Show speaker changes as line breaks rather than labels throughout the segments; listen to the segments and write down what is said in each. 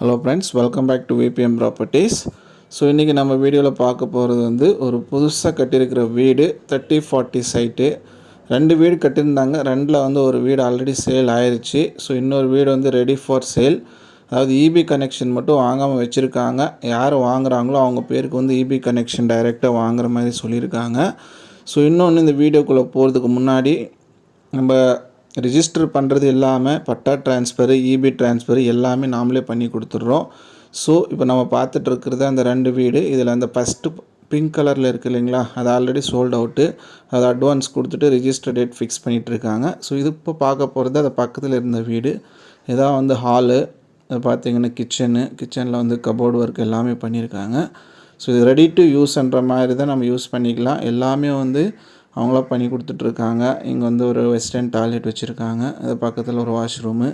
Hello friends, welcome back to VPM properties. So இன்றைக்கி நம்ம வீடியோவில் பார்க்க போகிறது வந்து ஒரு புதுசாக கட்டியிருக்கிற வீடு 30-40 சைட்டு. 2 வீடு கட்டியிருந்தாங்க. 2ல் வந்து ஒரு வீடு ஆல்ரெடி சேல் ஆயிடுச்சு. ஸோ இன்னொரு வீடு வந்து ரெடி ஃபார் சேல். அதாவது இபி கனெக்ஷன் மட்டும் வாங்காமல் வச்சுருக்காங்க. யார் வாங்குகிறாங்களோ அவங்க பேருக்கு வந்து இபி கனெக்ஷன் டைரெக்டாக வாங்குற மாதிரி சொல்லியிருக்காங்க. ஸோ இன்னொன்று, இந்த வீடியோக்குள்ளே போகிறதுக்கு முன்னாடி நம்ம ரிஜிஸ்டர் பண்ணுறது இல்லாமல் பட்டா ட்ரான்ஸ்ஃபரு, இபி ட்ரான்ஸ்ஃபரு எல்லாமே நாமளே பண்ணி கொடுத்துட்றோம். ஸோ இப்போ நம்ம பார்த்துட்ருக்கிறது அந்த 2 வீடு. இதில் அந்த ஃபஸ்ட்டு பிங்க் கலரில் இருக்குது இல்லைங்களா, அது ஆல்ரெடி சோல்ட் அவுட்டு. அது அட்வான்ஸ் கொடுத்துட்டு ரிஜிஸ்டர் டேட் ஃபிக்ஸ் பண்ணிகிட்ருக்காங்க. ஸோ இது இப்போ பார்க்க போகிறது அது பக்கத்தில் இருந்த வீடு. இதான் வந்து ஹாலு. பார்த்திங்கன்னா கிச்சனில் வந்து கபோர்டு ஒர்க் எல்லாமே பண்ணியிருக்காங்க. ஸோ இது ரெடி டு யூஸ்ன்ற மாதிரி தான் நம்ம யூஸ் பண்ணிக்கலாம். எல்லாமே வந்து அவங்களா பண்ணி கொடுத்துட்ருக்காங்க. இங்கே வந்து ஒரு வெஸ்டர்ன் டாய்லெட் வச்சுருக்காங்க. அது பக்கத்தில் ஒரு வாஷ்ரூமு,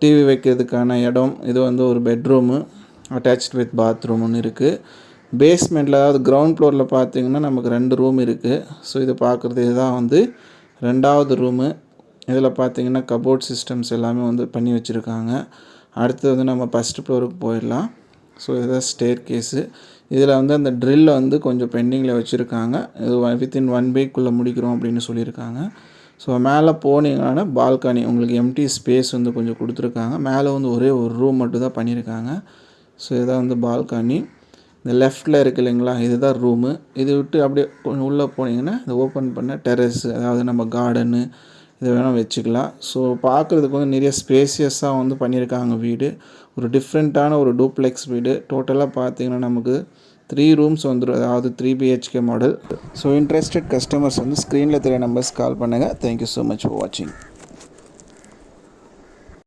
டிவி வைக்கிறதுக்கான இடம். இது வந்து ஒரு பெட்ரூமு அட்டாச்ட் வித் பாத்ரூம் ஒன்று இருக்குது. பேஸ்மெண்ட்டில், அதாவது கிரவுண்ட் ஃப்ளோரில் பார்த்திங்கன்னா நமக்கு 2 ரூம் இருக்குது. ஸோ இது பார்க்குறது இதுதான் வந்து 2வது ரூமு. இதில் பார்த்திங்கன்னா கபோர்ட் சிஸ்டம்ஸ் எல்லாமே வந்து பண்ணி வச்சுருக்காங்க. அடுத்து வந்து நம்ம ஃபஸ்ட்டு ஃப்ளோருக்கு போயிடலாம். ஸோ இதுதான் ஸ்டேர் கேஸு. இதில் வந்து அந்த ட்ரில் வந்து கொஞ்சம் பெண்டிங்கில் வச்சுருக்காங்க. இது வித்தின் 1 வீக்குள்ளே முடிக்கிறோம் அப்படின்னு சொல்லியிருக்காங்க. ஸோ மேலே போனீங்கன்னா பால்கனி, உங்களுக்கு எம்டி ஸ்பேஸ் வந்து கொஞ்சம் கொடுத்துருக்காங்க. மேலே வந்து ஒரே ஒரு ரூம் மட்டும் தான் பண்ணியிருக்காங்க. ஸோ இதுதான் வந்து பால்கனி. இந்த லெஃப்ட்டில் இருக்குது இல்லைங்களா, இதுதான் ரூமு. இது விட்டு அப்படியே கொஞ்சம் உள்ளே போனீங்கன்னா இதை ஓப்பன் பண்ண டெரஸ், அதாவது நம்ம கார்டனு இதை வேணால் வச்சுக்கலாம். ஸோ பார்க்குறதுக்கு வந்து நிறைய ஸ்பேசியஸாக வந்து பண்ணியிருக்காங்க வீடு. ஒரு டிஃப்ரெண்ட்டான ஒரு டூப்ளெக்ஸ் வீடு. டோட்டலாக பார்த்திங்கன்னா நமக்கு 3 ரூம்ஸ் வந்துடும், அதாவது 3 BHK model. So interested customers வந்து ஸ்க்ரீனில் தெரிய நம்பர்ஸ் கால் பண்ணுங்கள். தேங்க்யூ ஸோ மச் ஃபார் வாட்சிங்.